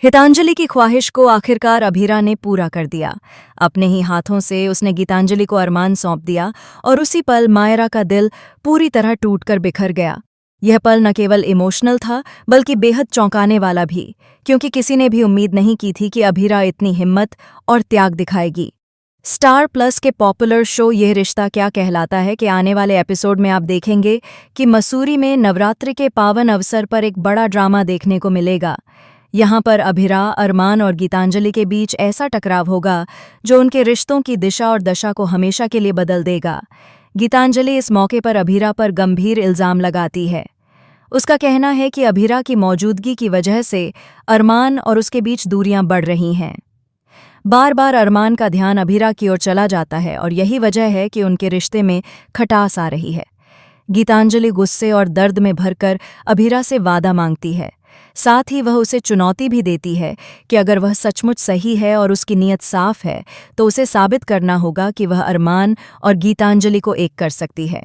गीतांजलि की ख्वाहिश को आखिरकार अभीरा ने पूरा कर दिया। अपने ही हाथों से उसने गीतांजलि को अरमान सौंप दिया और उसी पल मायरा का दिल पूरी तरह टूटकर बिखर गया। यह पल न केवल इमोशनल था बल्कि बेहद चौंकाने वाला भी, क्योंकि किसी ने भी उम्मीद नहीं की थी कि अभीरा इतनी हिम्मत और त्याग दिखाएगी। स्टार प्लस के पॉपुलर शो यह रिश्ता क्या कहलाता है कि आने वाले एपिसोड में आप देखेंगे कि मसूरी में नवरात्रि के पावन अवसर पर एक बड़ा ड्रामा देखने को मिलेगा। यहाँ पर अभीरा, अरमान और गीतांजलि के बीच ऐसा टकराव होगा जो उनके रिश्तों की दिशा और दशा को हमेशा के लिए बदल देगा। गीतांजलि इस मौके पर अभीरा पर गंभीर इल्जाम लगाती है। उसका कहना है कि अभीरा की मौजूदगी की वजह से अरमान और उसके बीच दूरियां बढ़ रही हैं। बार बार अरमान का ध्यान अभीरा की ओर चला जाता है और यही वजह है कि उनके रिश्ते में खटास आ रही है। गीतांजलि गुस्से और दर्द में भरकर अभीरा से वादा मांगती है। साथ ही वह उसे चुनौती भी देती है कि अगर वह सचमुच सही है और उसकी नीयत साफ है तो उसे साबित करना होगा कि वह अरमान और गीतांजलि को एक कर सकती है।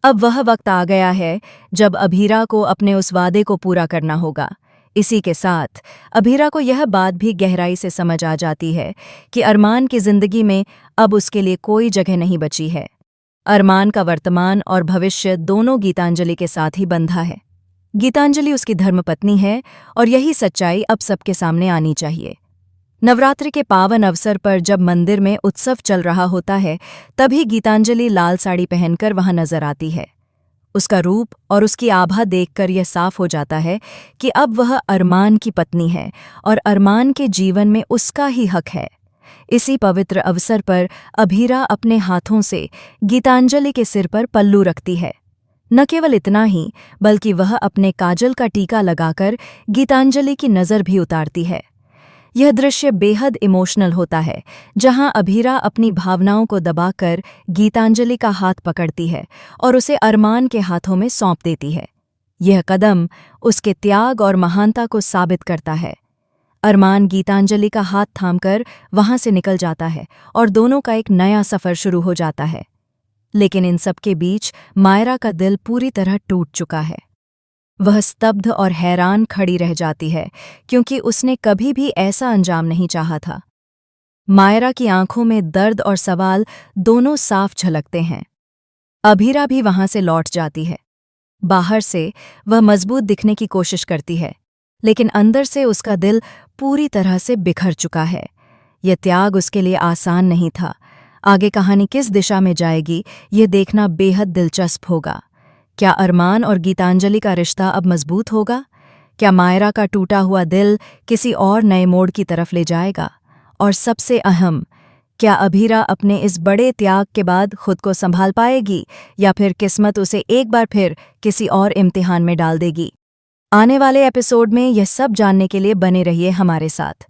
अब वह वक्त आ गया है जब अभीरा को अपने उस वादे को पूरा करना होगा। इसी के साथ अभीरा को यह बात भी गहराई से समझ आ जाती है कि अरमान की जिंदगी में अब उसके लिए कोई जगह नहीं बची है। अरमान का वर्तमान और भविष्य दोनों गीतांजलि के साथ ही बंधा है। गीतांजलि उसकी धर्मपत्नी है और यही सच्चाई अब सबके सामने आनी चाहिए। नवरात्रि के पावन अवसर पर जब मंदिर में उत्सव चल रहा होता है तभी गीतांजलि लाल साड़ी पहनकर वहां नजर आती है। उसका रूप और उसकी आभा देखकर यह साफ हो जाता है कि अब वह अरमान की पत्नी है और अरमान के जीवन में उसका ही हक है। इसी पवित्र अवसर पर अभीरा अपने हाथों से गीतांजलि के सिर पर पल्लू रखती है। न केवल इतना ही बल्कि वह अपने काजल का टीका लगाकर गीतांजलि की नज़र भी उतारती है। यह दृश्य बेहद इमोशनल होता है, जहां अभीरा अपनी भावनाओं को दबाकर गीतांजलि का हाथ पकड़ती है और उसे अरमान के हाथों में सौंप देती है। यह कदम उसके त्याग और महानता को साबित करता है। अरमान गीतांजलि का हाथ थामकर वहां से निकल जाता है और दोनों का एक नया सफ़र शुरू हो जाता है। लेकिन इन सब के बीच मायरा का दिल पूरी तरह टूट चुका है। वह स्तब्ध और हैरान खड़ी रह जाती है क्योंकि उसने कभी भी ऐसा अंजाम नहीं चाहा था। मायरा की आंखों में दर्द और सवाल दोनों साफ झलकते हैं। अभीरा भी वहां से लौट जाती है। बाहर से वह मजबूत दिखने की कोशिश करती है, लेकिन अंदर से उसका दिल पूरी तरह से बिखर चुका है। यह त्याग उसके लिए आसान नहीं था। आगे कहानी किस दिशा में जाएगी ये देखना बेहद दिलचस्प होगा। क्या अरमान और गीतांजलि का रिश्ता अब मजबूत होगा? क्या मायरा का टूटा हुआ दिल किसी और नए मोड़ की तरफ ले जाएगा? और सबसे अहम, क्या अभीरा अपने इस बड़े त्याग के बाद खुद को संभाल पाएगी या फिर किस्मत उसे एक बार फिर किसी और इम्तिहान में डाल देगी? आने वाले एपिसोड में यह सब जानने के लिए बने रहिए हमारे साथ।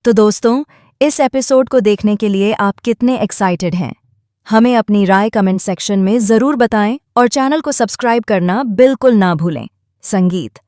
तो दोस्तों, इस एपिसोड को देखने के लिए आप कितने एक्साइटेड हैं? हमें अपनी राय कमेंट सेक्शन में ज़रूर बताएं और चैनल को सब्सक्राइब करना बिल्कुल ना भूलें। संगीत।